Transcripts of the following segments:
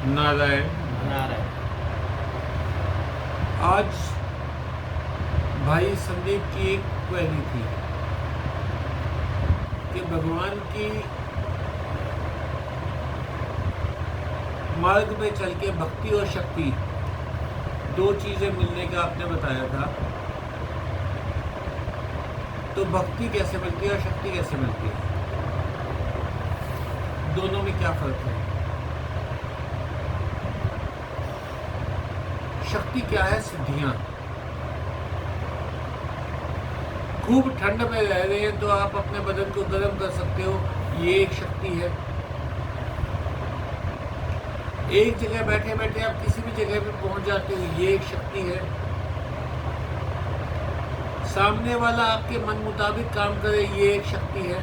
नारायण। नारायण। आज भाई संदीप की एक क्वेरी थी कि भगवान की मार्ग में चल के भक्ति और शक्ति दो चीजें मिलने का आपने बताया था, तो भक्ति कैसे मिलती है और शक्ति कैसे मिलती है, दोनों में क्या फर्क है? शक्ति क्या है? सिद्धियां। खूब ठंड में रह रहे हैं तो आप अपने बदन को गर्म कर सकते हो, ये एक शक्ति है। एक जगह बैठे बैठे आप किसी भी जगह पे पहुंच जाते हो, ये एक शक्ति है। सामने वाला आपके मन मुताबिक काम करे, ये एक शक्ति है।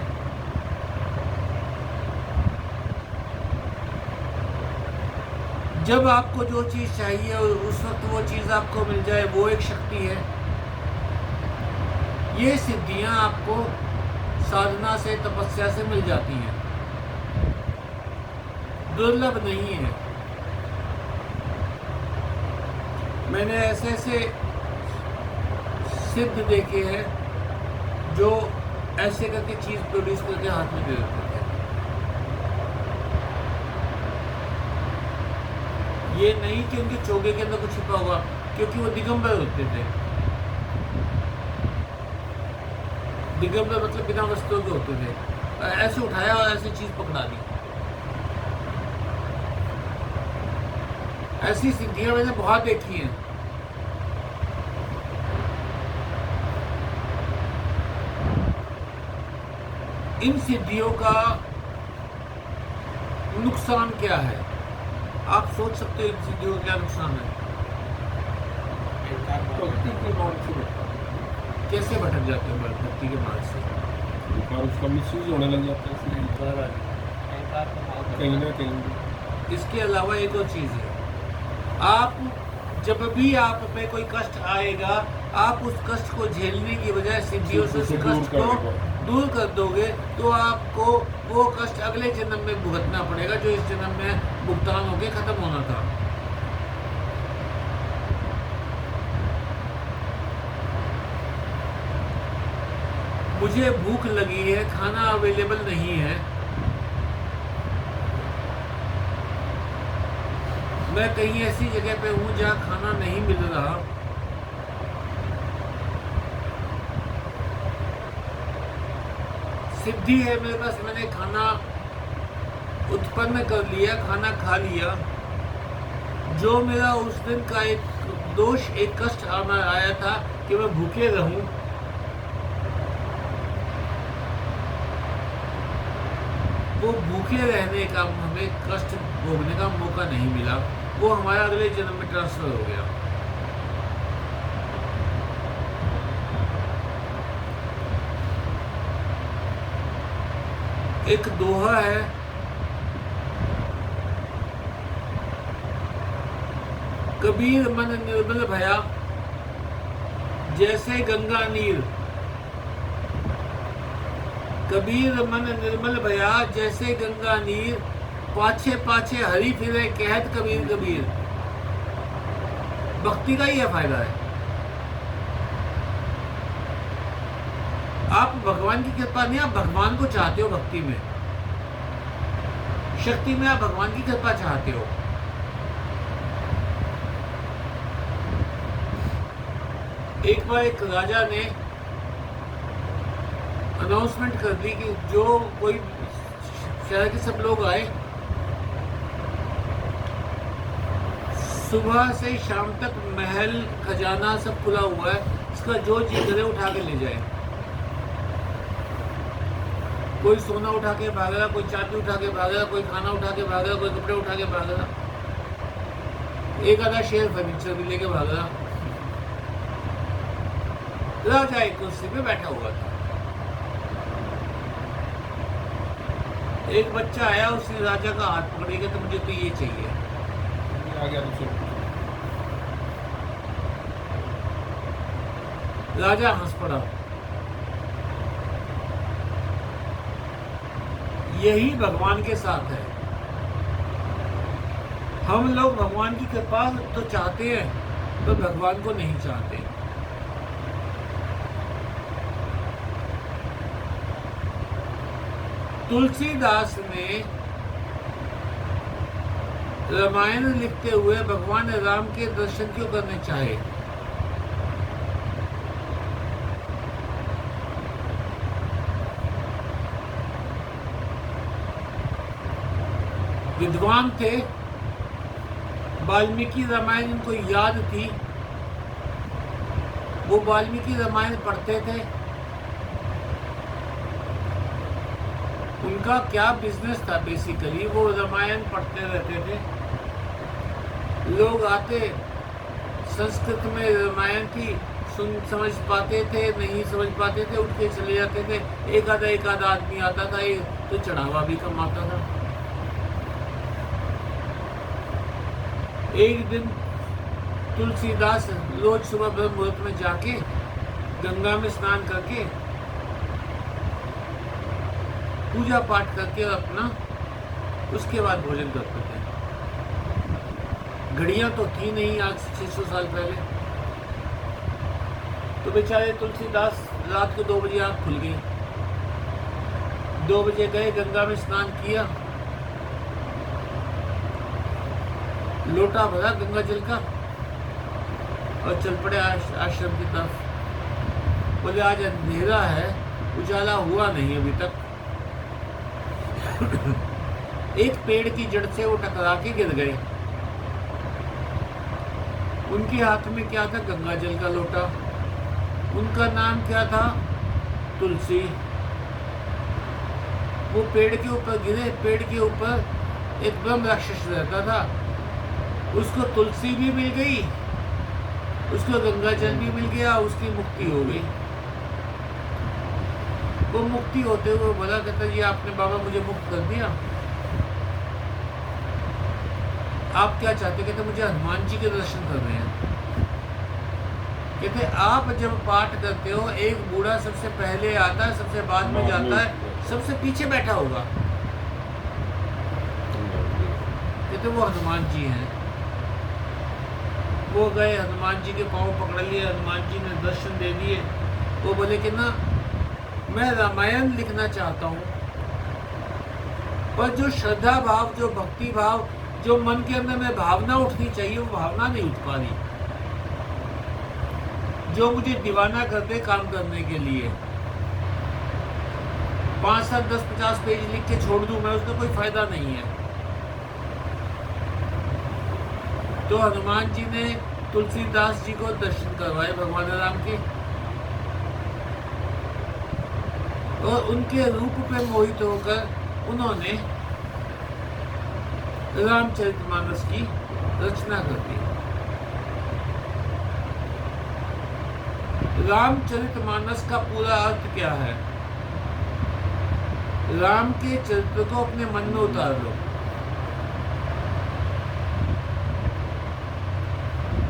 जब आपको जो चीज चाहिए और उस वक्त वो चीज आपको मिल जाए, वो एक शक्ति है। ये सिद्धियां आपको साधना से, तपस्या से मिल जाती हैं, दुर्लभ नहीं है। मैंने ऐसे ऐसे सिद्ध देखे हैं जो ऐसे करके चीज प्रोड्यूस करके हाथ में दे देते थे। ये नहीं कि उनके चोगे के अंदर कुछ छिपा होगा, क्योंकि वो दिगंबर होते थे। दिगंबर मतलब बिना वस्त्रों के होते थे। ऐसे उठाया और ऐसी चीज पकड़ा दी। ऐसी सिद्धियां मैंने बहुत देखी हैं। इन सिद्धियों का नुकसान क्या है? आप सोच सकते हो इन सिद्धियों का क्या नुकसान है? भक्ति के मार्ग से कैसे भटक जाते हैं भक्ति के मार्ग से? और उसका मिसयूज होने लग जाता है, इसलिए कहीं ना कहीं। इसके अलावा एक और चीज है, आप जब भी आप में कोई कष्ट आएगा, आप उस कष्ट को झेलने की बजाय सिद्धियों से उस कष्ट को दूर कर दोगे, तो आपको वो कष्ट अगले जन्म में भुगतना पड़ेगा, जो इस जन्म में भुगतान होके खत्म होना था। मुझे भूख लगी है, खाना अवेलेबल नहीं है, मैं कहीं ऐसी जगह पे हूं जहां खाना नहीं मिल रहा, सिद्धि है मेरे पास, मैंने खाना उत्पन्न कर लिया, खाना खा लिया। जो मेरा उस दिन का एक दोष, एक कष्ट आया था कि मैं भूखे रहूं, वो भूखे रहने का, हमें कष्ट भोगने का मौका नहीं मिला, वो हमारा अगले जन्म में ट्रांसफर हो गया। एक दोहा है, कबीर मन निर्मल भया जैसे गंगा नीर। कबीर मन निर्मल भया जैसे गंगा नीर, पाछे पाछे हरि फिरे कहत कबीर कबीर। भक्ति का ही यह फायदा है। आप भगवान की कृपा नहीं, आप भगवान को चाहते हो। भक्ति में, शक्ति में आप भगवान की कृपा चाहते हो। एक बार एक राजा ने अनाउंसमेंट कर दी कि जो कोई शहर के सब लोग आए, सुबह से शाम तक महल खजाना सब खुला हुआ है, इसका जो जी करे उठा के ले जाए। कोई सोना उठा के भाग रहा, कोई चांदी उठा के भाग रहा, कोई खाना उठा के भाग रहा, कोई कपड़े उठा के भाग रहा, एक आधा शेयर फर्नीचर भी लेके भाग रहा। राजा एक कुर्सी पे बैठा हुआ था। एक बच्चा आया, उसने राजा का हाथ पकड़ेगा तो मुझे तो ये चाहिए। आ गया तो राजा हंस पड़ा। यही भगवान के साथ है। हम लोग भगवान की कृपा तो चाहते हैं, पर भगवान को नहीं चाहते। तुलसीदास ने रामायण लिखते हुए भगवान राम के दर्शन क्यों करने चाहे? विद्वान थे, वाल्मीकि रामायण इनको याद थी, वो वाल्मीकि रामायण पढ़ते थे। उनका क्या बिजनेस था? बेसिकली वो रामायण पढ़ते रहते थे। लोग आते, संस्कृत में रामायण थी, समझ पाते थे, नहीं समझ पाते थे, उठ के चले जाते थे। एक आधा आदमी आता था, एक तो चढ़ावा भी कम आता था। एक दिन तुलसीदास रोज सुबह ब्रह्म मुहूर्त में जाके गंगा में स्नान करके पूजा पाठ करके अपना उसके बाद भोजन करते थे। घड़ियां तो थी नहीं आज 600 साल पहले। तो बेचारे तुलसीदास रात को 2 बजे आँख खुल गई। 2 बजे गए, गंगा में स्नान किया, लोटा भरा गंगा जल का और चल पड़े आश्रम की तरफ। बोले आज अंधेरा है, उजाला हुआ नहीं अभी तक। एक पेड़ की जड़ से वो टकरा के गिर गए। उनके हाथ में क्या था? गंगा जल का लोटा। उनका नाम क्या था? तुलसी। वो पेड़ के ऊपर गिरे। पेड़ के ऊपर एक ब्रह्म राक्षस रहता था, उसको तुलसी भी मिल गई, उसको गंगा जल भी मिल गया, उसकी मुक्ति हो गई। वो मुक्ति होते हुए बोला, कहता जी आपने बाबा मुझे मुक्त कर दिया, आप क्या चाहते? कहते मुझे हनुमान जी के दर्शन कर रहे हैं। कहते आप जब पाठ करते हो, एक बूढ़ा सबसे पहले आता है, सबसे बाद में जाता है, सबसे पीछे बैठा होगा। कहते वो हनुमान जी हैं। वो गए, हनुमान जी के पांव पकड़ लिए, हनुमान जी ने दर्शन दे दिए। वो बोले कि ना मैं रामायण लिखना चाहता हूँ, पर जो श्रद्धा भाव, जो भक्ति भाव, जो मन के अंदर में भावना उठनी चाहिए, वो भावना नहीं उठ पा रही। जो मुझे दीवाना कर दे काम करने के लिए, 5, 7, 10, 50 पेज लिख के छोड़ दूं मैं, उसका कोई फायदा नहीं है। तो हनुमान जी ने तुलसीदास जी को दर्शन करवाए भगवान राम के, और उनके रूप पे मोहित होकर उन्होंने रामचरितमानस की रचना कर दी। रामचरितमानस का पूरा अर्थ क्या है? राम के चरित्र को अपने मन में उतार लो,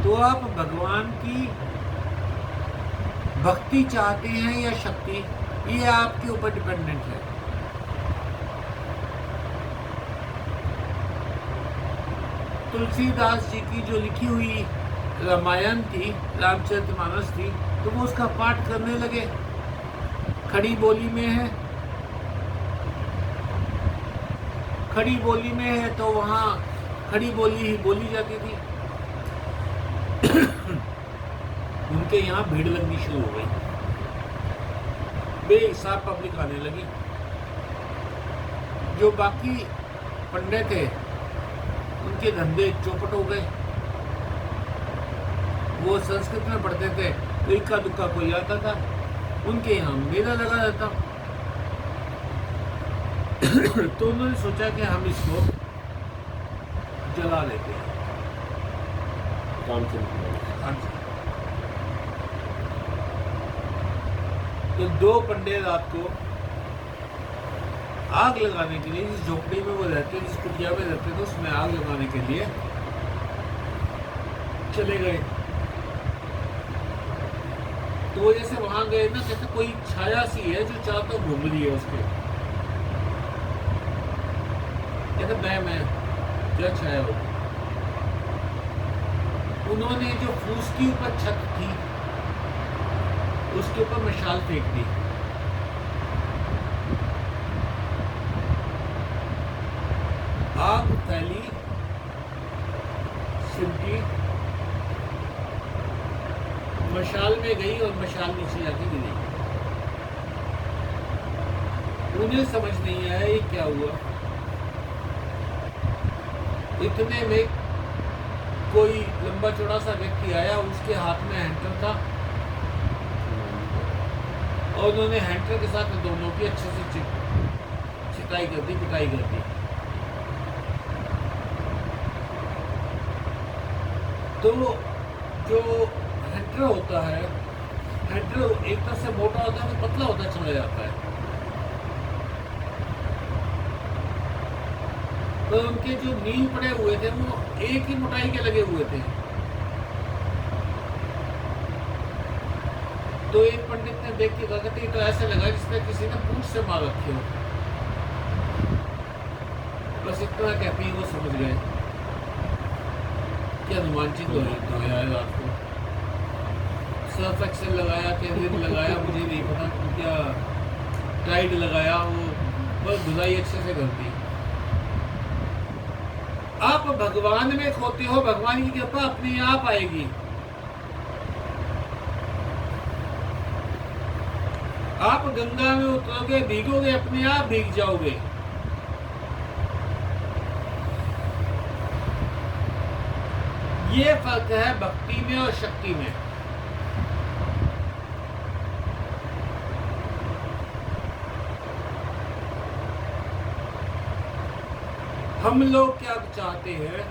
तो आप भगवान की भक्ति चाहते हैं या शक्ति, ये आपके ऊपर डिपेंडेंट है। तुलसीदास जी की जो लिखी हुई रामायण थी, रामचरितमानस थी, तो वो उसका पाठ करने लगे। खड़ी बोली में है, खड़ी बोली में है तो वहाँ खड़ी बोली ही बोली जाती थी। उनके यहाँ भीड़ लगनी शुरू हो गई, बेहिसाब पब्लिक आने लगी। जो बाकी पंडित थे उनके धंधे चौपट हो गए। वो संस्कृत में पढ़ते थे तो इक्का दुक्का कोई आता था, उनके यहाँ मेला लगा रहता। तो उन्होंने सोचा कि हम इसको जला लेते हैं। तो 2 पंडे रात को आग लगाने के लिए, जिस झोपड़ी में वो रहते, जिस कुटिया में रहते थे, उसमें आग लगाने के लिए चले गए। तो वो जैसे वहां गए ना, जैसे कोई छाया सी है जो चारों तरफ घूम रही है उसके। कहते मैं क्या छाया हो? उन्होंने जो फूस की ऊपर छत थी उसके ऊपर मशाल फेंक दी। आग फैली, सिमटी, मशाल में गई और मशाल नीचे जाके गिरी। उन्हें समझ नहीं आया ये क्या हुआ। इतने में कोई लंबा चौड़ा सा व्यक्ति आया, उसके हाथ में हैंटर था और उन्होंने हैंटर के साथ दोनों की अच्छे से चिताई कर दी, पिटाई कर दी। तो जो हैंटर होता है, हैंटर एक तरह से मोटा होता है तो पतला होता चला जाता है। तो उनके जो नील पड़े हुए थे वो एक ही मोटाई के लगे हुए थे। तो एक पंडित ने देख के कहा कि तो ऐसे लगा जिसने किसी ने पूंछ से मार रखे हो। बस इतना कहते ही वो समझ गए कि हनुमान जी धोया है रात को। सर्फ एक्सेल लगाया, कैविन लगाया, मुझे नहीं पता क्या टाइड लगाया, वो बस धुलाई अच्छे से कर दी। आप भगवान में खोते हो, भगवान की कृपा अपने आप आएगी। आप गंगा में उतरोगे, भीगोगे, अपने आप भीग जाओगे। ये फर्क है भक्ति में और शक्ति में। हम लोग क्या चाहते हैं,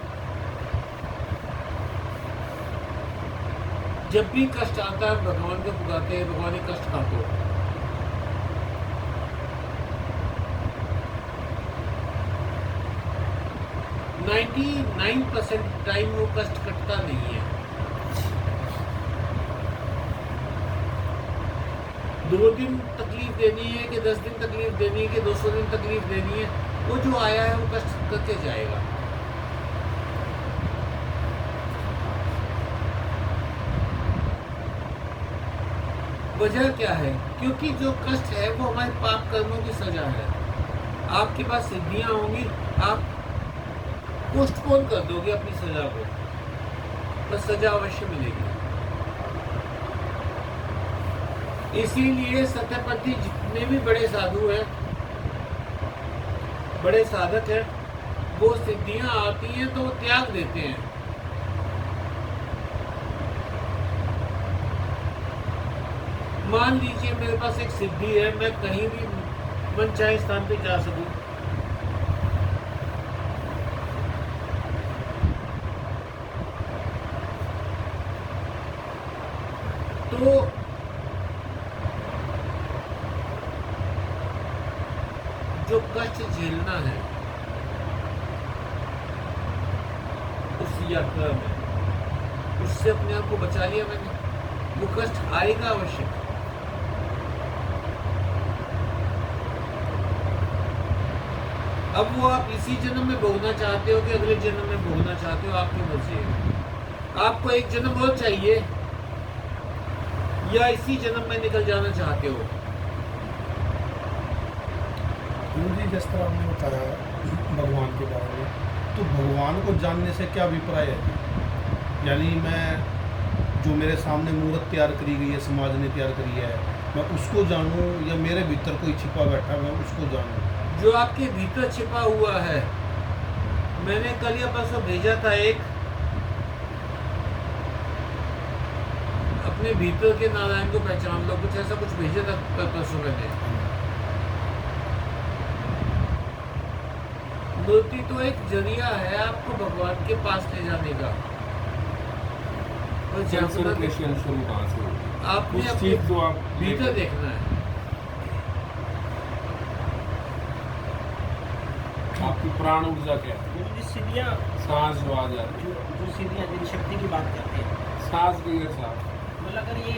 जब भी कष्ट आता है भगवान को पुकारते हैं, भगवान ये कष्ट काटो। नाइन्टी 9% टाइम वो कष्ट कटता नहीं है। 2 दिन तकलीफ देनी है कि 10 दिन तकलीफ देनी है कि 200 दिन तकलीफ देनी है, वो जो आया है वो कष्ट करके जाएगा। वजह क्या है? क्योंकि जो कष्ट है वो हमारे पाप कर्मों की सजा है। आपके पास सिद्धियां होंगी, आप पोस्टपोन कर दोगे अपनी सजा को, पर सजा अवश्य मिलेगी। इसीलिए सत्यपति जितने भी बड़े साधु हैं, बड़े साधक हैं, वो सिद्धियां आती हैं तो वो त्याग देते हैं। मान लीजिए मेरे पास एक सिद्धि है, मैं कहीं भी मनचाहे स्थान पे जा सकूं, तो जो कष्ट झेलना है उस यात्रा में, उससे अपने आप को बचा लिया मैंने। वो कष्ट आएगा अवश्य। अब वो आप इसी जन्म में भोगना चाहते हो कि अगले जन्म में भोगना चाहते हो, आपकी मर्जी है। आपको एक जन्म और चाहिए या इसी जन्म में निकल जाना चाहते हो? मुझे जिस तरह आपने बताया भगवान के बारे में, तो भगवान को जानने से क्या अभिप्राय है? यानी मैं जो मेरे सामने मूर्त तैयार करी गई है, समाज ने तैयार करी है, मैं उसको जानूं या मेरे भीतर कोई छिपा बैठा मैं उसको जानूं? जो आपके भीतर छिपा हुआ है, मैंने कल या परसों भेजा था एक, अपने भीतर के नारायण को पहचान लो, कुछ ऐसा कुछ भेजा था कल परसों मैंने। मूर्ति तो एक जरिया है आपको भगवान के पास ले जाने का। और शुरू कहाँ से होगी? आपने कुछ अपने चीज तो आप भीतर देखना है। आपकी प्राण ऊर्जा क्या है? जो सीढ़ियाँ, सांस जो आ जाती है, जो सीढ़ियाँ जिन शक्ति की बात करते हैं, सांस भी है साथ। मतलब अगर ये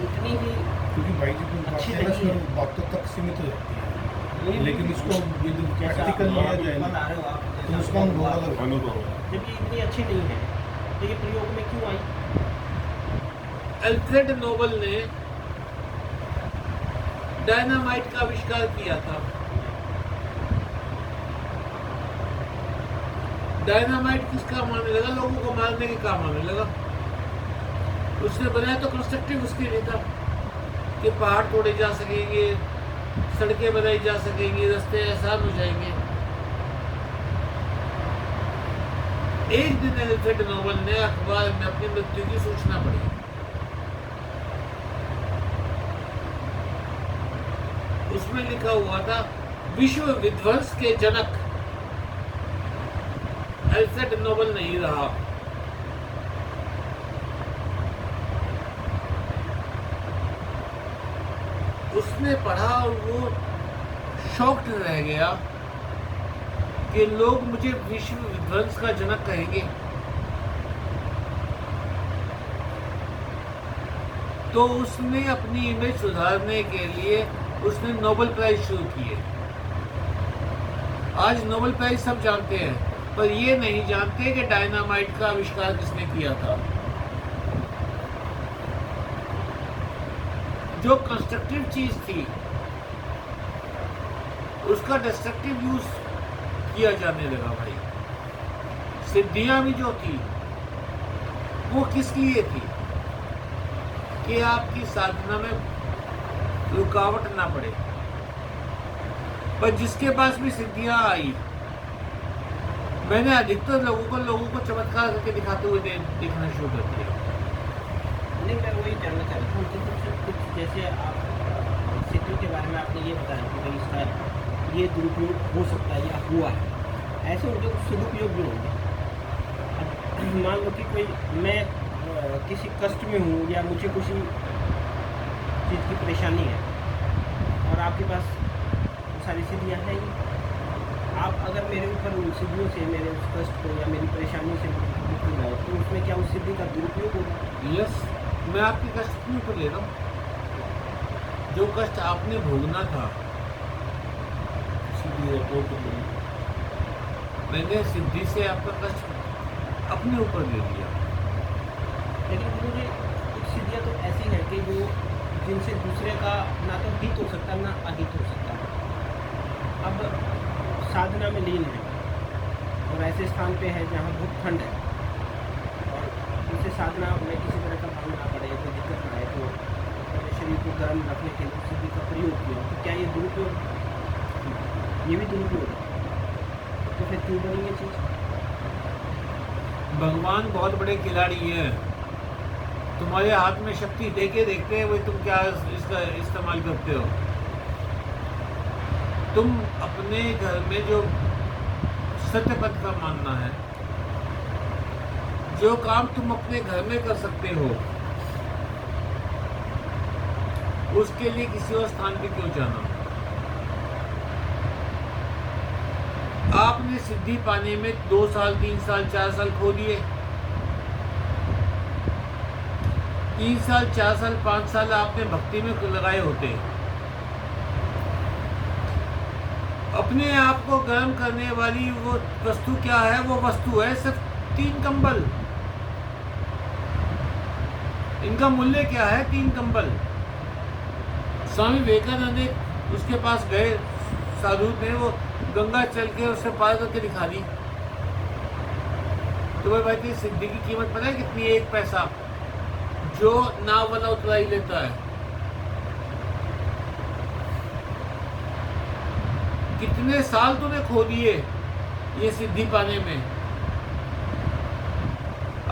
इतनी भी क्योंकि भाई जी की अच्छी बातें नहीं है। सिर्फ बातों तक सीमित हो जाती है, नहीं, लेकिन इसको यदि जैसा प्रैक्टिकल लिया जाए बता ना, रहे हो आप, तो उसका अनुभव अलग है। अनुभव है। जबकि इतनी अच्छी नहीं है, तो ये प्रयोग में क्यों आई? अल्फ्रेड नोबल ने डायनामाइट का आविष्कार किया था। डायनामाइट किस काम आने लगा? लोगों को मारने के काम आने लगा। उसने बनाया तो कंस्ट्रक्टिव उसके लिए था कि पहाड़ तोड़े जा सकेंगे, सड़कें बनाई जा सकेंगी, रास्ते आसान हो जाएंगे। एक दिन अल्फ्रेड नोबल ने अखबार में अपनी मृत्यु की सूचना पढ़ी। उसमें लिखा हुआ था विश्व विध्वंस के जनक अल्फ्रेड नोबल नहीं रहा। उसने पढ़ा और वो शॉक्ड रह गया कि लोग मुझे विश्व विध्वंस का जनक कहेंगे। तो उसने अपनी इमेज सुधारने के लिए उसने नोबेल प्राइज शुरू किए। आज नोबेल प्राइज सब जानते हैं, पर ये नहीं जानते कि डायनामाइट का आविष्कार किसने किया था। जो कंस्ट्रक्टिव चीज थी उसका डिस्ट्रक्टिव यूज किया जाने लगा भाई। सिद्धियां भी जो थी वो किस लिए थी? कि आपकी साधना में रुकावट ना पड़े। पर जिसके पास भी सिद्धियां आई, मैंने अधिकतर लोगों को चमत्कार करके दिखाते हुए देखना शुरू कर दिया। नहीं, मैं वही जानना चाह रहा हूँ कुछ जैसे आप सिद्धियों के बारे में आपने ये बताया कि भाई इसका ये दुरुपयोग हो सकता है या हुआ है, ऐसे उनके कुछ सदुपयोग भी होंगे। अब मान लो कि कोई मैं किसी कष्ट में हूँ या मुझे किसी चीज़ की परेशानी है और आपके पास सारी सिद्धियाँ हैं ही, आप अगर मेरे ऊपर उन सिद्धियों से मेरे उस कष्ट को या मेरी परेशानी से मुक्ति लाए तो उसमें क्या उस सिद्धि का दुरुपयोग होगा? यस, मैं आपके कष्ट क्यों को ले रहा हूँ? जो कष्ट आपने भोगना था मैंने सिद्धि से आपका कष्ट अपने ऊपर ले लिया। लेकिन मुझे कुछ सिद्धियाँ तो ऐसी हैं कि जो जिनसे दूसरे का ना तो हित हो सकता ना अहित हो सकता। अब साधना में लीन है और ऐसे स्थान पे है जहाँ बहुत ठंड है और उनसे साधना में किसी तरह का भंग ना पड़े, कोई दिक्कत ना आए, तो अपने शरीर को गर्म रखने के लिए सिद्धि का प्रयोग किया। तो क्या ये दुरुपयोग? ये भी दुरुपयोग है। तो फिर क्यों बनी ये चीज़? भगवान बहुत बड़े खिलाड़ी हैं। तुम्हारे हाथ में शक्ति देके देखते हैं वो तुम क्या इसका इस्तेमाल करते हो। तुम अपने घर में जो सत्य पथ का मानना है, जो काम तुम अपने घर में कर सकते हो, उसके लिए किसी और स्थान पे क्यों जाना? आपने सिद्धि पाने में 2 साल 3 साल 4 साल खो दिए। 3 साल 4 साल 5 साल आपने भक्ति में लगाए होते। अपने आप को गर्म करने वाली वो वस्तु क्या है? वो वस्तु है सिर्फ 3 कंबल। इनका मूल्य क्या है? 3 कंबल। स्वामी विवेकानंद उसके पास गए, साधु ने वो गंगा चल के उससे पार करके दिखा दी। तो भाई की सिद्धि की कीमत पता है कितनी है? 1 पैसा। जो नाव वाला उतरा ही लेता है। कितने साल तूने खो दिए ये सिद्धि पाने में?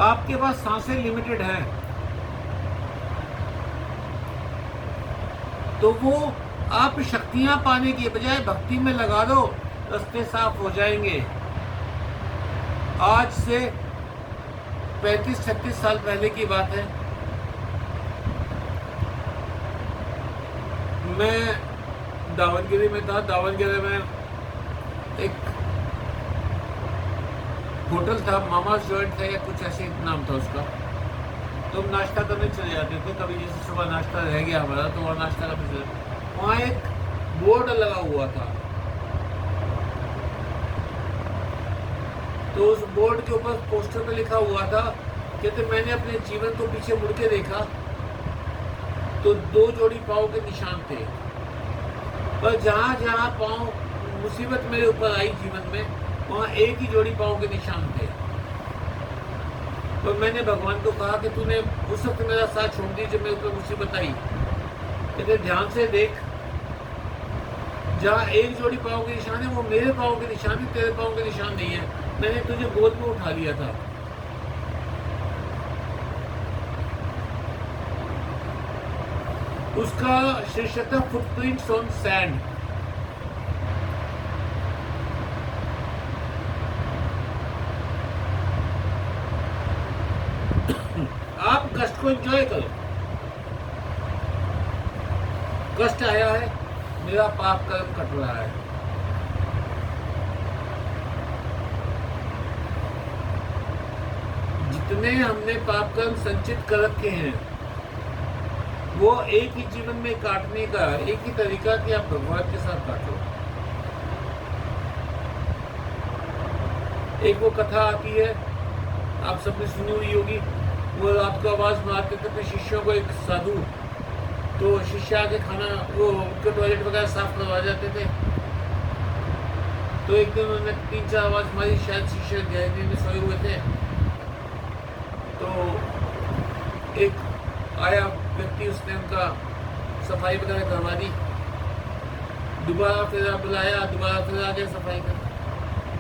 आपके पास सांसें लिमिटेड हैं, तो वो आप शक्तियां पाने के बजाय भक्ति में लगा दो, रास्ते साफ हो जाएंगे। आज से 35-36 साल पहले की बात है। मैं दावनगिरी में था। दावनगिरी में एक होटल था, मामास जॉइंट था या कुछ ऐसे नाम था उसका। तो हम नाश्ता करने चले जाते थे। कभी जैसे सुबह नाश्ता रह गया हमारा तो वहाँ नाश्ता करने चले। वहाँ एक बोर्ड लगा हुआ था, तो उस बोर्ड के ऊपर पोस्टर पे लिखा हुआ था कहते मैंने अपने जीवन को पीछे मुड़ के देखा तो 2 जोड़ी पाँव के निशान थे, पर जहाँ जहाँ पाँव मुसीबत मेरे ऊपर आई जीवन में, वहाँ एक ही जोड़ी पाँव के निशान थे। तो मैंने भगवान को कहा कि तूने उस वक्त मेरा साथ छोड़ दी जब मेरे ऊपर मुसीबत आई। कहते ध्यान से देख, जहाँ एक जोड़ी पाँव के निशान है वो मेरे पाँव के निशान है, तेरे पाँव के निशान नहीं है। मैंने तुझे गोद में उठा लिया था। उसका शीर्षक था फुटप्रिंट्स ऑन सैंड। आप कष्ट को एंजॉय करो। कष्ट आया है, मेरा पाप कर्म कट रहा है। जितने हमने पाप कर्म संचित कर रखे हैं वो एक ही जीवन में काटने का एक ही तरीका कि आप भगवान के साथ काटो। एक वो कथा आती है, आप सबने सुनी हुई होगी। वो रात को आवाज मारते थे अपने शिष्यों को, एक साधु, तो शिष्य आके खाना वो उनके टॉयलेट वगैरह साफ करवा जाते थे। तो एक दिन उन्होंने 3-4 आवाज मारी, शायद शिष्य गहरी में सोए हुए थे। तो एक आया व्यक्ति, उसने उनका सफाई वगैरह करवा दी। दोबारा फिर बुलाया, दोबारा फिर आ गया सफाई कर।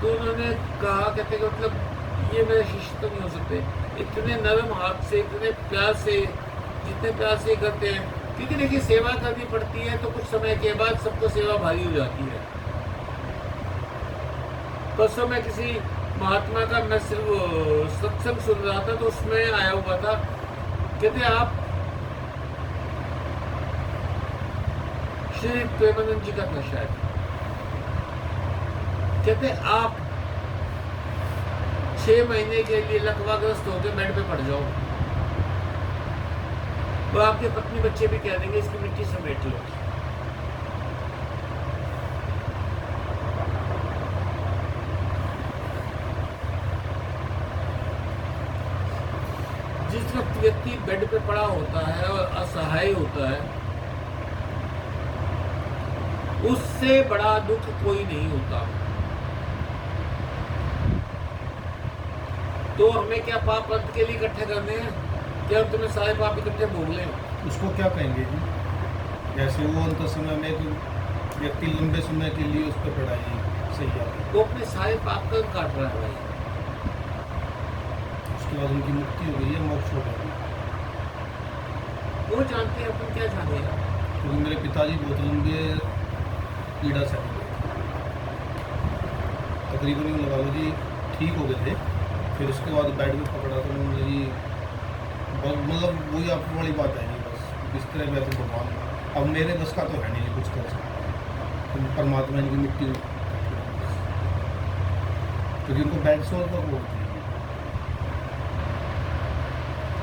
तो उन्होंने कहा, कहते कि मतलब ये मेरे शिष्य तो नहीं हो सकते, इतने नरम हाथ से, इतने प्यार से, जितने प्यार से करते हैं। क्योंकि देखिए सेवा करनी पड़ती है तो कुछ समय के बाद सबको सेवा भारी हो जाती है। परसों मैं किसी महात्मा का मैं सिर्फ सत्संग सुन रहा था, तो उसमें आया हुआ था, कहते आप श्री प्रेमानंद जी का था शायद, कहते आप 6 महीने के लिए लकवाग्रस्त होकर बेड पे पड़ जाओ, तो आपके पत्नी बच्चे भी कह देंगे इसकी मिट्टी समेट लो। जिस वक्त व्यक्ति बेड पे पड़ा होता है और असहाय होता है, उससे बड़ा दुख कोई नहीं होता। तो हमें क्या पाप अंत के लिए इकट्ठे करने हैं? क्या हम तुम्हें सारे पाप इकट्ठे भोग लें? उसको क्या कहेंगे जी? जैसे वो अंत समय में एक व्यक्ति लंबे समय के लिए उस पर पड़ा है, सही है, वो अपने सारे पाप कर्म काट रहा है भाई। उसके बाद उनकी मुक्ति हो गई है, मोक्ष हो गया। वो जानते हैं, अपन क्या जानेगा। क्योंकि मेरे पिताजी बहुत लंबे पीड़ा से तकरीबन यूँ लगा लो जी ठीक हो गए थे। फिर उसके बाद बेड में पकड़ा तो उन्होंने जी मतलब वही आपको वाली बात है नहीं, बस इस तरह वैसे भगवान अब मेरे बस का तो है नहीं कुछ कर सकता, तो परमात्मा इनकी मिट्टी क्योंकि उनको बेड सोल पर बोलती है।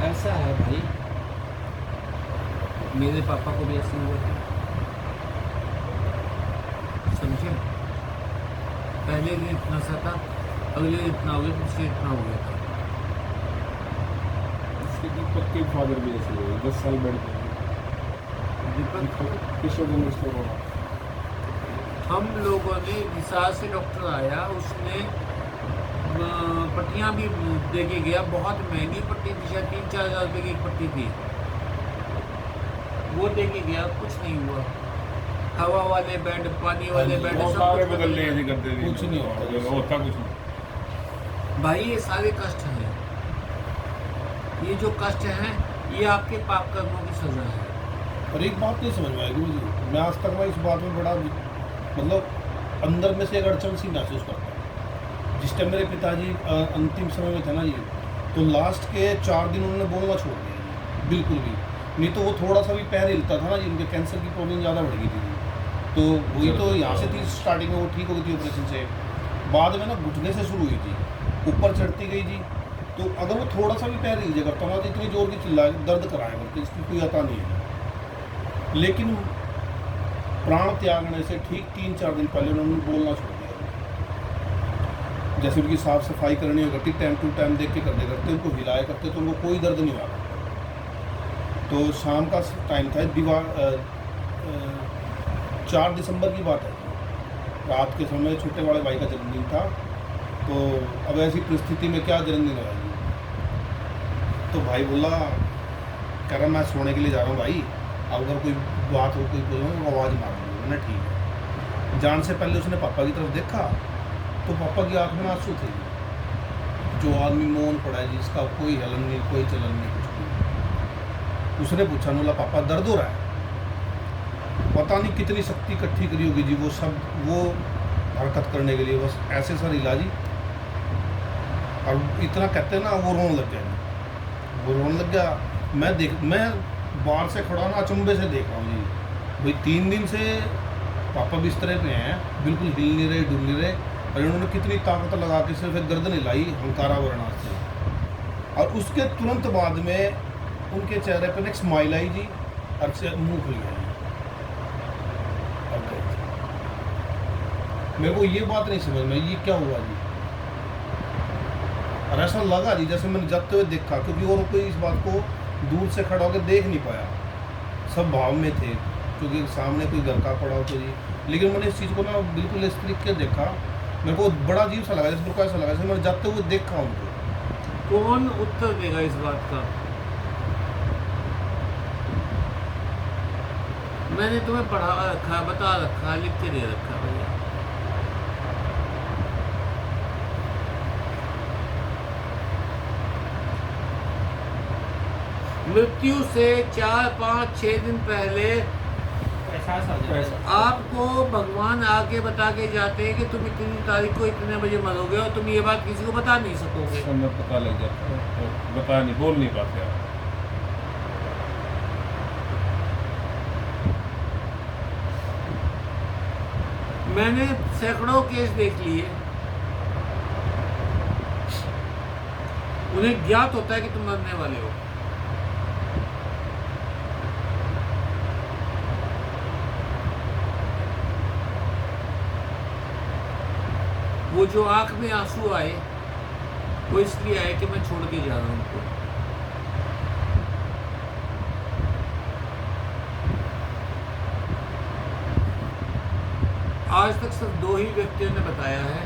ऐसा है भाई, मेरे पापा को भी ऐसे हुआ था, समझे। पहले भी इतना सा था, अगले इतना हो गया, पिछले इतना हो गया था। दीपक के फादर भी ऐसे हुए, 10 साल बेड पे। किशोर चंद्र हम लोगों ने विशाल से डॉक्टर आया, उसने पट्टियाँ भी दे के गया, बहुत महंगी पट्टी थी, शायद 3-4 हज़ार रुपये की एक पट्टी थी, वो दे के गया, कुछ नहीं हुआ। हवा वाले बेड, पानी वाले बेड, सब सारे कुछ बदल बदल करते थे, कुछ नहीं होता कुछ नहीं। भाई ये सारे कष्ट हैं, ये जो कष्ट हैं ये आपके पाप कर्मों की सजा है। और एक बात नहीं समझ में आई गुरु जी, मैं आज तक मैं इस बात में बड़ा मतलब अंदर में से एक अड़चन सी महसूस करता हूँ। जिस टाइम मेरे पिताजी अंतिम समय में थे ना जी, तो लास्ट के 4 दिन उन्होंने बोलना छोड़ दिया जी, बिल्कुल भी नहीं। तो वो थोड़ा सा भी पैर हिलता था ना जी, उनके कैंसर की प्रॉब्लम ज़्यादा बढ़ गई थी। तो वही तो यहाँ से थी स्टार्टिंग में, वो ठीक हो गई थी ऑपरेशन से, बाद में ना घुटने से शुरू हुई थी, ऊपर चढ़ती गई जी। तो अगर वो थोड़ा सा भी पैर हिल जाएगा तो हमारे इतनी जोर की चिल्लाए दर्द कराएगा, तो इसकी कोई अता नहीं है। लेकिन प्राण त्यागने से ठीक 3-4 दिन पहले उन्होंने बोलना छोड़ दिया। जैसे उनकी साफ़ सफाई करनी हो करती टाइम टू टाइम देख के करते करते उनको हिलाया करते तो उनको कोई दर्द नहीं हुआ करता। तो शाम का टाइम था, 4 दिसंबर की बात है, रात के समय छोटे वाले भाई का जन्मदिन था। तो अब ऐसी परिस्थिति में क्या जन्मदिन होगा। तो भाई बोला, कह रहा मैं सोने के लिए जा रहा हूँ भाई, अब अगर कोई बात हो कोई बोलो आवाज़ मार दूँगा। मैंने ठीक है। जान से पहले उसने पापा की तरफ देखा तो पापा की आँख में आंसू थे। जो आदमी मौन पड़ा है जिसका कोई हलन नहीं, कोई चलन नहीं, कुछ नहीं। उसने पूछा, बोला पापा दर्द हो रहा है? पता नहीं कितनी शक्ति इकट्ठी करी होगी जी वो हरकत करने के लिए, बस ऐसे सर हिला जी। और इतना कहते हैं ना, वो रोने लग गया। वो रोने लग गया। मैं बाहर से खड़ा ना अचंभे से देख रहा हूँ जी। भाई 3 दिन से पापा बिस्तरे पे हैं, बिल्कुल हिल नहीं रहे, डुल नहीं रहे, और इन्होंने कितनी ताकत लगा के सिर्फ एक गर्दन हिलाई हंकारा वरना से। और उसके तुरंत बाद में उनके चेहरे पर एक स्माइल आई जी, और मुँह खुल गया। मेरे को ये बात नहीं समझ में, ये क्या हुआ जी। और ऐसा लगा जी जैसे मैंने जाते हुए देखा, क्योंकि और कोई इस बात को दूर से खड़ा होकर देख नहीं पाया, सब भाव में थे, क्योंकि सामने कोई घर का पड़ा हो तो जी। लेकिन मैंने इस चीज़ को ना बिल्कुल इस तरीके से देखा, मेरे को बड़ा अजीब सा लगा, जैसे मेरे को ऐसा लगा जैसे मैंने जाते हुए देखा उनको। कौन उत्तर देगा इस बात का? मैंने तुम्हें पढ़ा रखा, बता रखा, लिख के दे रखा भैया। मृत्यु से 4, 5, 6 दिन पहले एहसास आ जाता है। आपको भगवान आके बता के जाते हैं कि तुम इतनी तारीख को इतने बजे मरोगे, और तुम ये बात किसी को बता नहीं सकोगे। समय पता लग जाता है, तो बता नहीं, बोल नहीं पाते आप। मैंने सैकड़ों केस देख लिए, उन्हें ज्ञात होता है कि तुम मरने वाले हो। वो जो आंख में आंसू आए, वो इसलिए आए कि मैं छोड़ के जा रहा हूं उनको। आज तक सिर्फ 2 ही व्यक्तियों ने बताया है,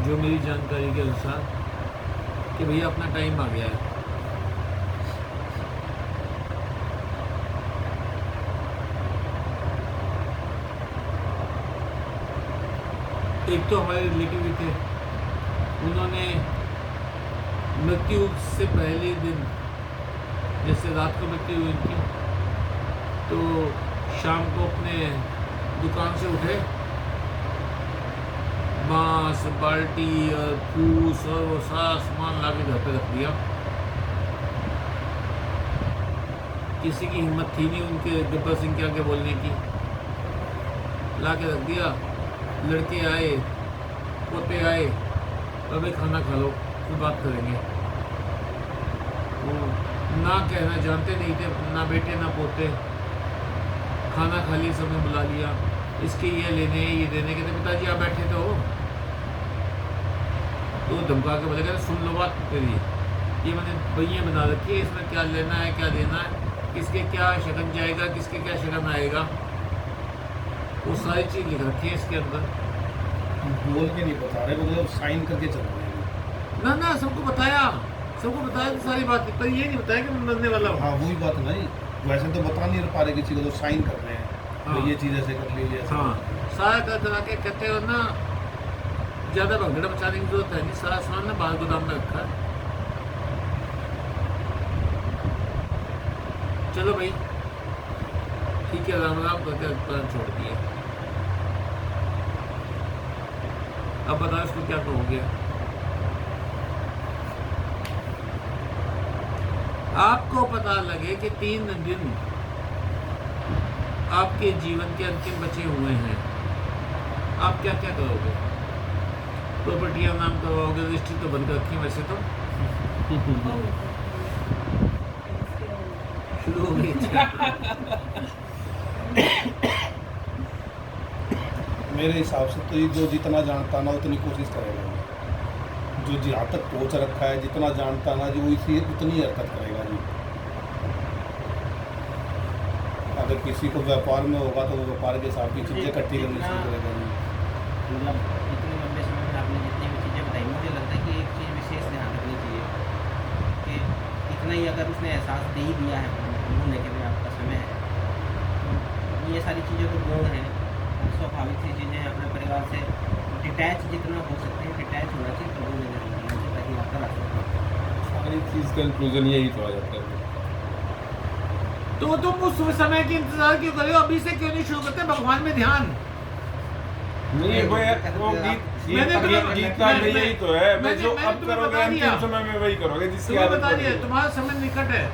जो मेरी जानकारी के अनुसार, कि भैया अपना टाइम आ गया है। एक तो हमारे रिलेटिव भी थे, उन्होंने मृत्यु से पहले दिन, जैसे रात को मृत्यु हुई उनकी, तो शाम को अपने दुकान से उठे, बांस, बाल्टी और फूस और वो सारा सामान ला के घर पे रख दिया। किसी की हिम्मत थी नहीं उनके गब्बर सिंह के आगे बोलने की, ला के रख दिया। लड़के आए, पोते आए, अबे खाना खा लो, फिर बात करेंगे। वो ना कहना जानते नहीं थे, ना बेटे ना पोते। खाना खा लिया, सबने बुला लिया, इसके ये लेने ये देने के। तो पिताजी आप बैठे तो धमका के बोलेगा, सुन लो बात करिए, ये मैंने बइया बना रखी है, इसमें क्या लेना है क्या देना है, किसके क्या शगन जाएगा, किसके क्या शगन आएगा, वो सारी चीज़ लिख रखी है इसके अंदर। बोल के नहीं बता रहे, मतलब साइन करके चल रहे हैं। ना सबको बताया तो सारी बात, पर ये नहीं बताया कि मैं मरने वाला हूँ। हाँ वही बात है ना जी, वैसे तो बता नहीं पा रहे किसी को, तो साइन कर रहे हैं। हाँ। तो ये चीज़ ऐसे कर लीजिए। हाँ, सारा करा के कहते हो ना, ज़्यादा भगदड़ मचाने की जरूरत है नहीं, सारा सामान ना बाहर गोदाम में रखा है। चलो भाई ठीक है, राम राम करके प्लान छोड़ दिए। अब बताओ इसको क्या कहोगे? आपको पता लगे कि 3 दिन आपके जीवन के अंतिम बचे हुए हैं, आप क्या क्या करोगे? प्रॉपर्टियां नाम करवाओगे? रजिस्ट्री तो बंद रखी वैसे तो शुरू हो गई। मेरे हिसाब से तो ये जो जितना जानता ना उतनी कोशिश करेगा जी। जो जहाँ तक पहुँच रखा है, जितना जानता ना जी वो इसी उतनी हरकत करेगा जी। अगर किसी को व्यापार में होगा तो वो व्यापार के हिसाब की चीज़ें इकट्ठी करनी शुरू करेगा जी। मतलब इतने लंबे समय में आपने जितनी भी चीज़ें बताई, मुझे लगता है कि एक चीज़ विशेष ध्यान रखनी चाहिए कि इतना ही अगर उसने एहसास दे ही दिया है उन्होंने कि भाई आपका समय है, तो ये सारी चीज़ें तो गुण हैं, स्वाभाविक सी चीज़ें हैं। अपने परिवार से डिटैच जितना हो सकते हैं डिटैच होना चाहिए, प्रभु में रहना चाहिए ताकि आपका रास्ता सारी चीज़ कंक्लूजन यही तो आ जाता है। तो तुम उस समय के इंतजार क्यों कर रहे हो? अभी से क्यों नहीं शुरू करते भगवान में ध्यान? नहीं भाई, वो गीता में यही तो है भाई, जो अब करोगे अंतिम समय में वही करोगे जिसकी तुम्हें आदत बता दिया पड़ेगी। तुम्हारा समय निकट है।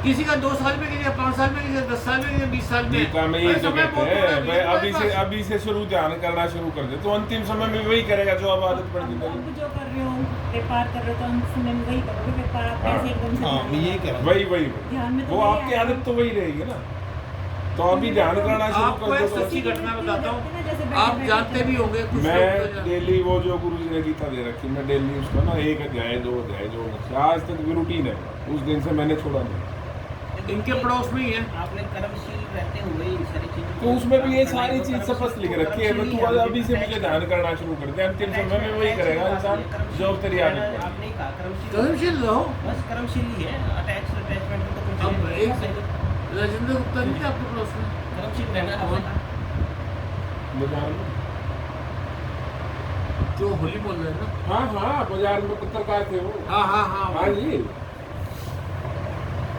किसी का 2 साल में, किसी का 5 साल में, किसी का 10 साल में, किसी का 20 साल में। गीता में यही तो समय कहते बहुत हैं है, भाई, तुम्हारे अभी से शुरू ध्यान करना शुरू कर दे तो अंतिम समय में वही करेगा जो अब आदत पड़ अब गई। जो कर रहे हो व्यापार कर रहे हो तो अंत समय में वही करोगे। व्यापार आप हाँ। कैसे एकदम से हाँ, मैं यही कह रहा हूँ। वही ध्यान में तो वो वही आपकी आएगा। आदत तो वही रहेगी ना। तो अभी ध्यान करना शुरू आपको कर एक दो तो सच्ची घटना बताता हूँ, जैसे बैठे आप बैठे जानते भी होंगे कुछ लोग तो मैं जान- डेली वो जो गुरु जी ने गीता दे रखी, मैं डेली उसका ना 1 अध्याय 2 अध्याय जो आज तक भी रूटीन है, उस दिन से मैंने छोड़ा नहीं। इनके पड़ोस में ही है। आपने कर्मशील रहते हुए इन सारी चीज़ों तो उसमें भी ये सारी चीज स्पष्ट लिख रखी है, तू अभी से मुझे ध्यान करना शुरू कर दे, अंतिम समय में वही करेगा इंसान जो अब तेरी आदत पड़ेगी। आपने कहा कर्मशील रहो। बस कर्मशील ही है, अटैचमेंट तो कुछ अब नहीं। एक राजेंद्र गुप्ता नहीं थे आपके पड़ोस में? कर्मशील रहना है आपने कहा। बाजार में, जो होली बोल रहे हैं ना? हाँ हाँ, बाजार में पत्रकार थे वो। हाँ हाँ हाँ हाँ जी,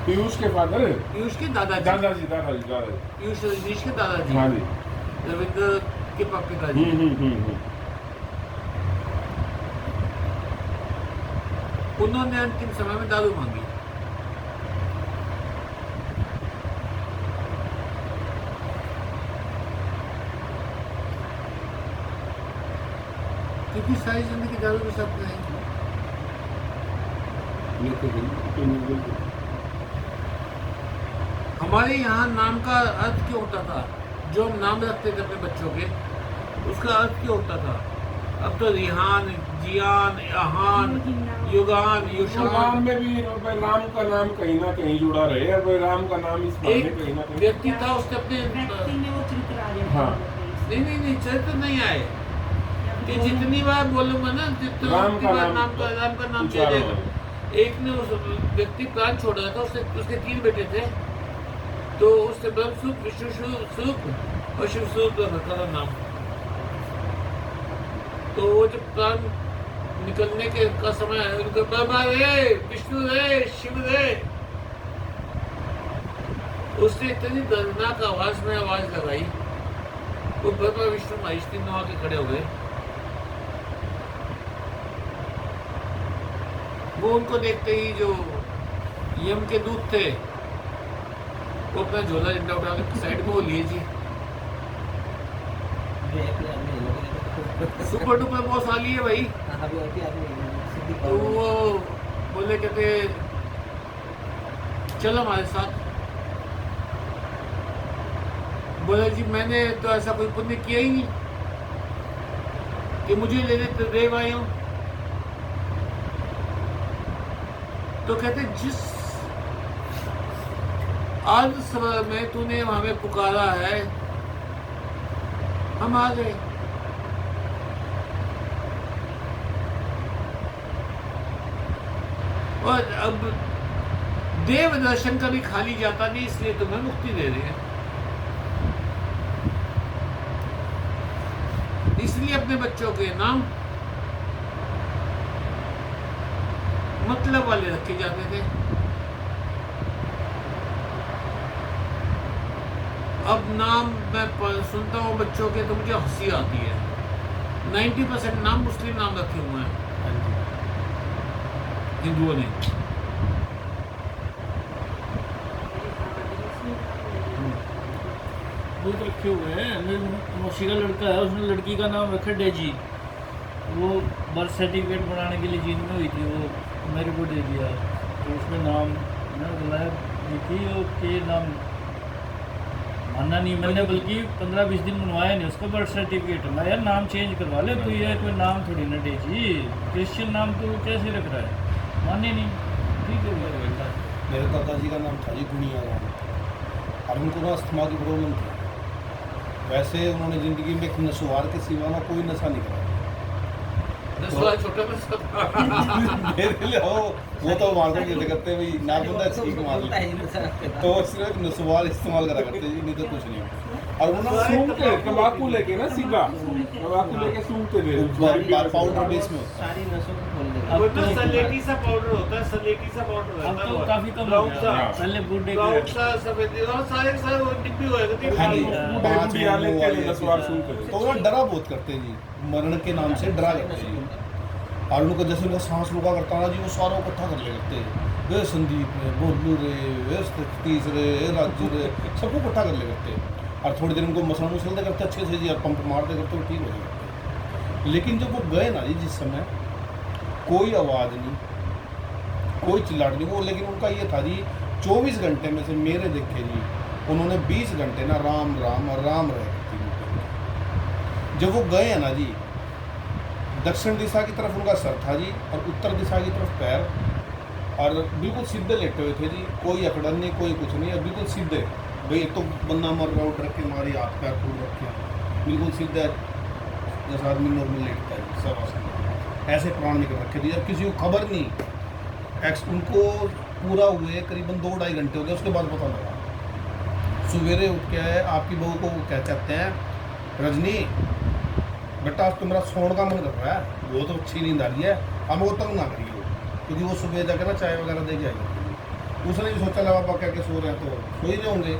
पीयूष के फादर, पीयूष के दादाजी। दादाजी। पीयूष रजनीश के दादाजी। हाँ जी। रविंद्र के पिताजी। उन्होंने अंतिम समय में दारू मांगी। क्योंकि सारी जिंदगी दारू के साथ रहे। हमारे यहाँ नाम का अर्थ क्यों होता था? जो हम नाम रखते थे अपने बच्चों के, उसका अर्थ क्यों होता था? अब तो रिहान, जियान, अहान, युगान, तो युशान। राम में भी राम का नाम कहीं ना कहीं जुड़ा रहे, अब राम का नाम इस बात में एक कहीं ना कहीं। व्यक्ति था, उसने अपने व्यक्ति में वो चरित्र आ जाता हाँ। है। नहीं चरित्र नहीं आए कि जितनी बार बोलूंगा ना जितनी राम का बार नाम राम का नाम उच्चारण ले जाएगा। एक ने उस व्यक्ति प्राण छोड़ रहा था, उसके 3 बेटे थे, तो उसने ब्रह्म स्वरूप, विष्णु स्वरूप और शिव स्वरूप रखा था नाम। तो वो जब प्राण निकलने के का समय है, उनको बाबा रे, विष्णु रे, शिव रे, उसने इतनी दर्दनाक आवाज में आवाज लगाई, वो ब्रह्मा विष्णु महेश तीनों आके खड़े हो गए। वो उनको देखते ही जो यम के दूत थे, वो अपना झोला झंडा उठा के साइड में वो लिए जी। सुपर डुपर बॉस आ लिए भाई। तो वो बोले कहते चलो हमारे साथ। बोले जी मैंने तो ऐसा कोई पुण्य किया ही नहीं कि मुझे लेने तो देव आए हूं। तो कहते जिस आज समय में तूने हमें पुकारा है, हम आ गए। और अब देव दर्शन कभी खाली जाता नहीं, इसलिए तुम्हें मुक्ति दे रही है। इसलिए अपने बच्चों के नाम मतलब वाले रखे जाते थे। अब नाम मैं सुनता हूँ बच्चों के तो मुझे हंसी आती है। 90% नाम मुस्लिम नाम रखे हुए हैं हिंदुओं ने। बहुत रखे हुए हैं। मेरे मौसी का लड़का है, उसने लड़की का नाम रखा डेजी। वो बर्थ सर्टिफिकेट बनाने के लिए जीन में हुई थी, वो मेरे को दे दिया। तो उसमें नाम ना बुलाया दी थी और के नाम माना नहीं मैंने, बल्कि 15-20 दिन बनवाया नहीं उसका बर्थ सर्टिफिकेट। मैं यार नाम चेंज करवा ले, तो ये कोई नाम थोड़ी ना दे जी, क्रिश्चियन नाम तो कैसे रख रहा है, माने नहीं। ठीक है भैया, मेरे दादाजी का नाम था जी गुनिया राम, और उनको ना अस्थमा की प्रॉब्लम थी। वैसे उन्होंने ज़िंदगी में एक नशवार के सिवा ना कोई नशा नहीं कराया। नस्वा छोटा में सब मेरे लिए वो तो मारते कहते करते भाई ना बंदा ठीक मार बोलता ले, है ये नशा तो सिर्फ नशवार इस्तेमाल करा करते जी, नहीं तो कुछ नहीं। और वो ना सूंघते तंबाकू लेके ना सीधा तंबाकू लेके सूंघते थे पाउडर बेस में होता है। सारी नसों को खोल देगा। अब वो तो तो सलेटी सा पाउडर होता है, सलेटी सा पाउडर अब होता है तो वो। काफी कम हो ब्राउन गया। सा, पहले बूढ़े ब्राउन सा सफेद और सारे सारे वो डिब्बी होएगा थी। हाँ जी, बूढ़े बूढ़ी वाले के लिए नस्वार सूंघते थे। तो वो डरा बहुत करते जी, मरण के नाम से डरा करते जी। और उनको जैसे उनका सांस रुका करता ना जी, वो सारा इकट्ठा कर ले करते, वे संदीप रे, बोलू रे, वे सतीश रे, राजू रे, सबको इकट्ठा कर ले करते। और थोड़ी देर उनको मसल मुसलते करते अच्छे से जी, और पंप मारते करते वो ठीक हो जाते। लेकिन जब वो गए ना जी, जिस समय कोई आवाज़ नहीं, कोई चिल्लाट नहीं, वो लेकिन उनका ये था जी 24 घंटे में से मेरे देखे जी उन्होंने 20 घंटे ना राम राम और राम रहे करती थी। जब वो गए हैं ना जी, दक्षिण दिशा की तरफ उनका सर था जी, और उत्तर दिशा की तरफ पैर, और बिल्कुल सीधे लेटे हुए थे जी, कोई अकड़न नहीं, कोई कुछ नहीं, और बिल्कुल सीधे। भाई एक तो बंदा मर रहा उठ रखे मारी, हाथ पैर फूल रखे हैं, बिल्कुल सीधे जैसा आदमी नॉर्मल लेटता है सब आसन, ऐसे प्राण निकल रखे थे। और किसी को खबर नहीं, उनको पूरा हुए करीबन 2-2.5 घंटे हो गए, उसके बाद पता लगा। सवेरे उठ के आए, आपकी बहू को क्या कहते हैं, रजनी बेटा आज तो मेरा सोने का मन कर रहा है, वो तो अच्छी नींद आ रही है, हम वो तंग ना करिए, क्योंकि वो सुबह जाकर ना चाय वगैरह दे के आएगी। उसने भी सोचा लगा पापा क्या सो रहे हैं, तो सो ही रहे होंगे।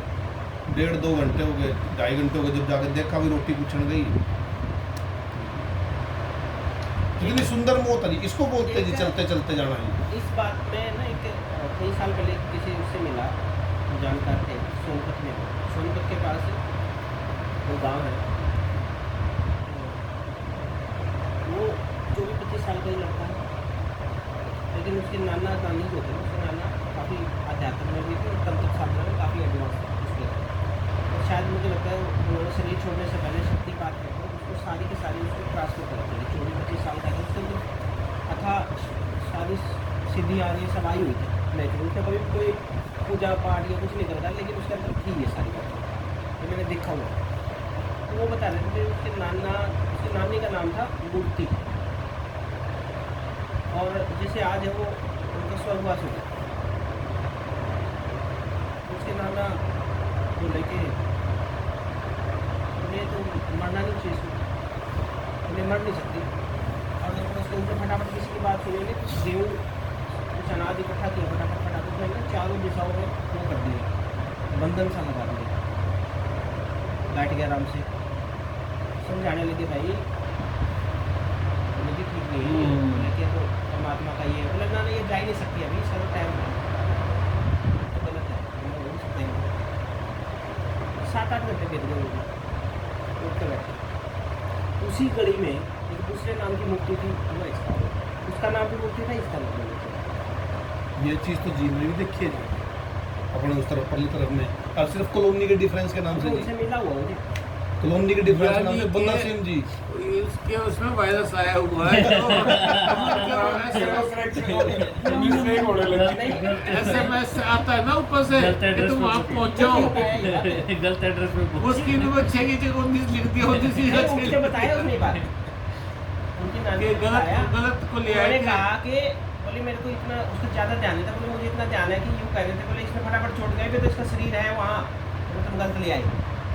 1.5-2 घंटे हो गए, 2.5 घंटे हो गए, जब जाकर देखा भी रोटी पूछने गई। कितनी सुंदर मौत है, इसको बोलते जी चलते चलते जाना है। इस बात में ना एक कई साल पहले किसी उससे मिला, जानकार थे सोनपत में, सोनपत के पास वो गांव है, वो 24-25 साल का ही लड़का है, लेकिन उसके नाना नानी जो थे, उसके नाना काफ़ी आध्यात्म में भी थे, तंत्र साधना में काफ़ी एडवांस थे उसके। और शायद मुझे लगता है उन्होंने शरीर छोड़ने से पहले शक्तिपात करके उसको सारी की सारी उसको ट्रांसफर कर दी। 24-25 साल का था, उसके अंदर अथा सारी सिद्धि आदि सब आई हुई थी नेचुरल। उसका कभी कोई पूजा पाठ या कुछ नहीं करता, लेकिन उसके अंदर थी ये सारी बातें, तो मैंने देखा हुआ। तो वो बता रहे थे उसके नानी का नाम था मूर्ति, और जैसे आज है वो उनका स्वर्गवास हो गया। उसके नाना को लेके उन्हें तो मरना नहीं चाहिए, उन्हें मर नहीं सकती, और जब उसके ऊपर फटाफट किसी की बात सुनेंगे तो गेहूँ कुछ अनाज इकट्ठा किया, फटाफट मैंने चारों दिशाओं में वो कर दिया, बंधन सा लगा दिया, बैठ गया आराम से। समझाने लगे भाई मुझे ठीक नहीं है, लेकिन तो परमात्मा का ये बोला ना, ये जा ही नहीं सकती अभी, सारा टाइम है, तो गलत है, हम हो सकते हैं। 7-8 घंटे बीत गए उठ कर बैठे। उसी कड़ी में एक दूसरे नाम की मूर्ति थी, वो एक्सपायर, उसका नाम भी मूर्ति था, इसका नाम भी मूर्ति था। ये चीज़ तो जीवन में भी देखी है जी, अपने उस तरफ परली तरफ में, और सिर्फ कॉलोनी के डिफरेंस के नाम से उनसे मिला हुआ मुझे, कॉलोनी के डिफरेंस के नाम से बंदा सिंह जी, उसके उसमें वायरस आया हुआ है। SMS आता है ना ऊपर से कि तुम आप पहुंचो, गलत एड्रेस पे उसकी भी वो 6 की जगह 19 लिख दिया होती थी। उनसे बताया उसने बात, उनकी नानी कि ने बताया, गलत को ले उन्होंने आए कहा कि बोले मेरे को इतना उसको ज़्यादा ध्यान नहीं था, बोले मुझे इतना ध्यान है कि यूँ कह रहे थे, बोले इसमें फटाफट छोड़ गए, तो इसका शरीर है वहाँ, तो तुम गलत ले आई,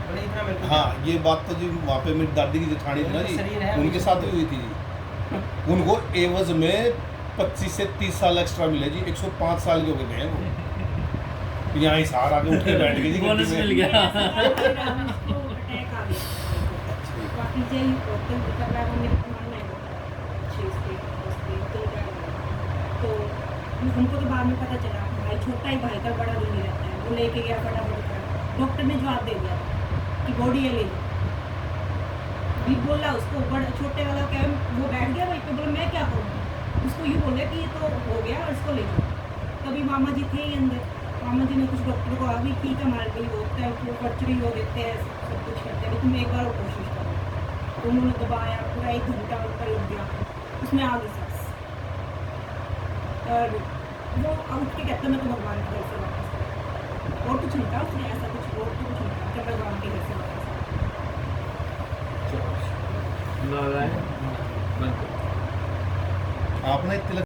बोले इतना मेरे को। हाँ ये बात तो जी वहाँ पे मेरी दादी की जेठानी थी ना शरीर है, जी, उनके साथ भी हुई थी जी। उनको एवज में 25 से 30 साल एक्स्ट्रा मिले जी, 105 साल के हो गए हैं वो। यहाँ ही सहारा आके उठ के बैठ गए जी गड्डी बोनस मिल में। गया। अटैक आ गया, बाकी जेल होते मतलब मैं वो मेरे को मारना है 6 से 10 से तो उनको तो बाद में पता चला, भाई छोटा ही भाई का बड़ा दूरी रहता है, वो लेके गया फटाफट, डॉक्टर ने जवाब दे दिया कि बॉडी है ले लो, भी बोला उसको, बड़ा छोटे वाला क्या वो बैठ गया वहीं पे, बोला मैं क्या करूँ, उसको यूँ बोला कि ये तो हो गया और इसको ले जाओ। तभी मामा जी थे ही अंदर, मामा जी ने कुछ डॉक्टर को अभी की कमाल गई होता है, वो पर्चरी हो देते हैं, सब कुछ करते हैं, लेकिन एक बार वो कोशिश करो। तो उन्होंने दबाया, पूरा 1 घंटा उनका लग गया, उसमें आ गई सांस। और वो उठ के कहते मैं तो भगवान के घर से वापस आया। और कुछ नहीं था उसने, ऐसा कुछ और तो कुछ नहीं था कि भगवान के घर से वापस आया। नारायण बंद। आपने तिलक